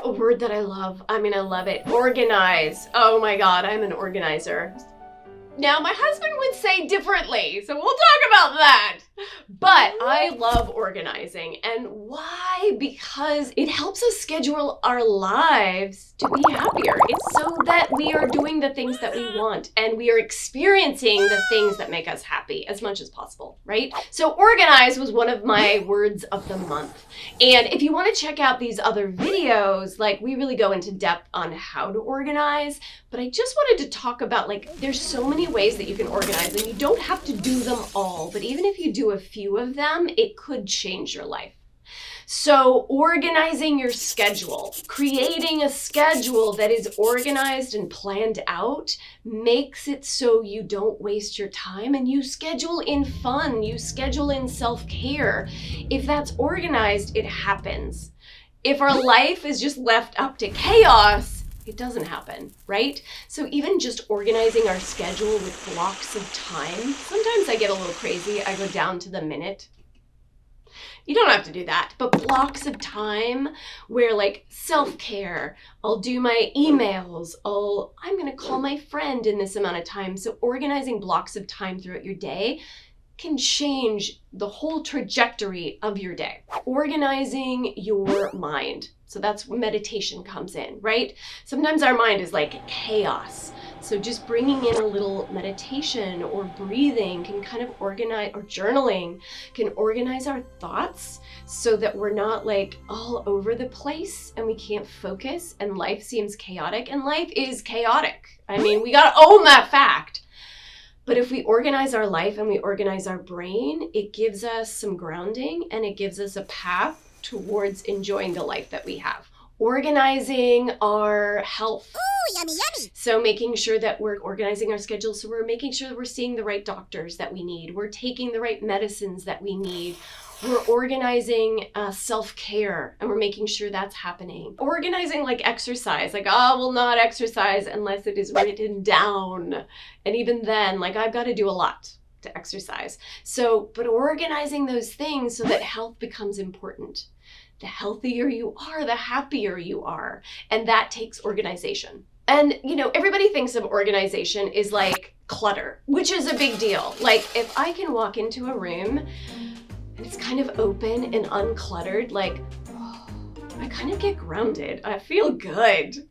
A word that I love. I mean, I love it. Organize. Oh my God, I'm an organizer. Now, my husband would say differently, so we'll talk about that. But I love organizing. And why? Because it helps us schedule our lives to be happier. It's so that we are doing the things that we want and we are experiencing the things that make us happy as much as possible, right? So organize was one of my words of the month. And if you want to check out these other videos, like we really go into depth on how to organize, but I just wanted to talk about there's so many ways that you can organize and you don't have to do them all, but even if you do a few of them, it could change your life. So organizing your schedule, creating a schedule that is organized and planned out makes it so you don't waste your time and you schedule in fun, you schedule in self-care. If that's organized, it happens. If our life is just left up to chaos, it doesn't happen, right? So even just organizing our schedule with blocks of time, sometimes I get a little crazy. I go down to the minute. You don't have to do that, but blocks of time where self-care, I'll do my emails, I'm gonna call my friend in this amount of time. So organizing blocks of time throughout your day can change the whole trajectory of your day. Organizing your mind. So that's where meditation comes in, right? Sometimes our mind is like chaos. So just bringing in a little meditation or breathing can kind of organize, or journaling can organize our thoughts so that we're not all over the place and we can't focus and life seems chaotic, and life is chaotic. I mean, we gotta own that fact. But if we organize our life and we organize our brain, it gives us some grounding and it gives us a path towards enjoying the life that we have. Organizing our health. Ooh, yummy, yummy. So making sure that we're organizing our schedule, so we're making sure that we're seeing the right doctors that we need. We're taking the right medicines that we need. We're organizing self-care and we're making sure that's happening. Organizing exercise, I will not exercise unless it is written down. And even then, I've got to do a lot to exercise. So, but organizing those things so that health becomes important. The healthier you are, the happier you are. And that takes organization. And, everybody thinks of organization is clutter, which is a big deal. If I can walk into a room and it's kind of open and uncluttered, I kind of get grounded. I feel good.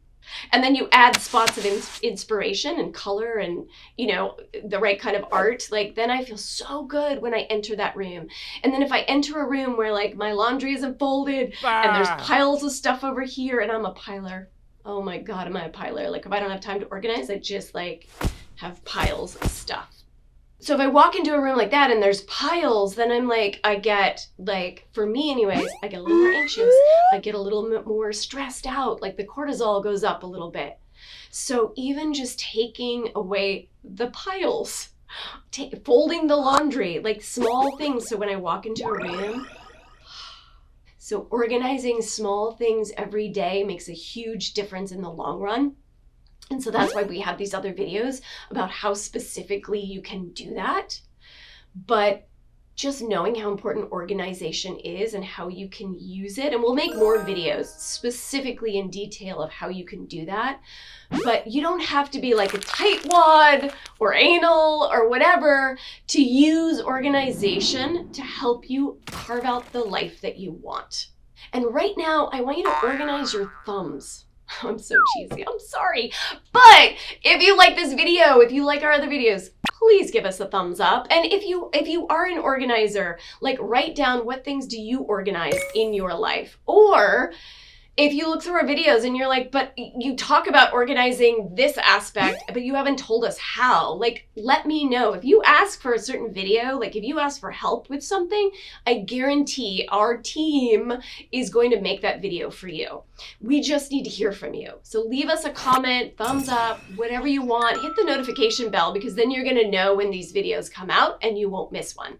And then you add spots of inspiration and color and, the right kind of art, then I feel so good when I enter that room. And then if I enter a room where my laundry isn't folded and there's piles of stuff over here and I'm a piler. Oh my God, am I a piler? If I don't have time to organize, I just have piles of stuff. So if I walk into a room like that and there's piles, then I'm I get, for me anyways, I get a little more anxious. I get a little bit more stressed out. The cortisol goes up a little bit. So even just taking away the piles, folding the laundry, small things. So when I walk into a room, so organizing small things every day makes a huge difference in the long run. And so that's why we have these other videos about how specifically you can do that. But just knowing how important organization is and how you can use it, and we'll make more videos specifically in detail of how you can do that. But you don't have to be a tightwad or anal or whatever to use organization to help you carve out the life that you want. And right now, I want you to organize your thumbs. I'm so cheesy, I'm sorry. But if you like this video, if you like our other videos, please give us a thumbs up. And if you are an organizer, write down what things do you organize in your life. Or if you look through our videos and you're but you talk about organizing this aspect, but you haven't told us how, let me know. If you ask for a certain video, if you ask for help with something, I guarantee our team is going to make that video for you. We just need to hear from you. So leave us a comment, thumbs up, whatever you want. Hit the notification bell because then you're going to know when these videos come out and you won't miss one.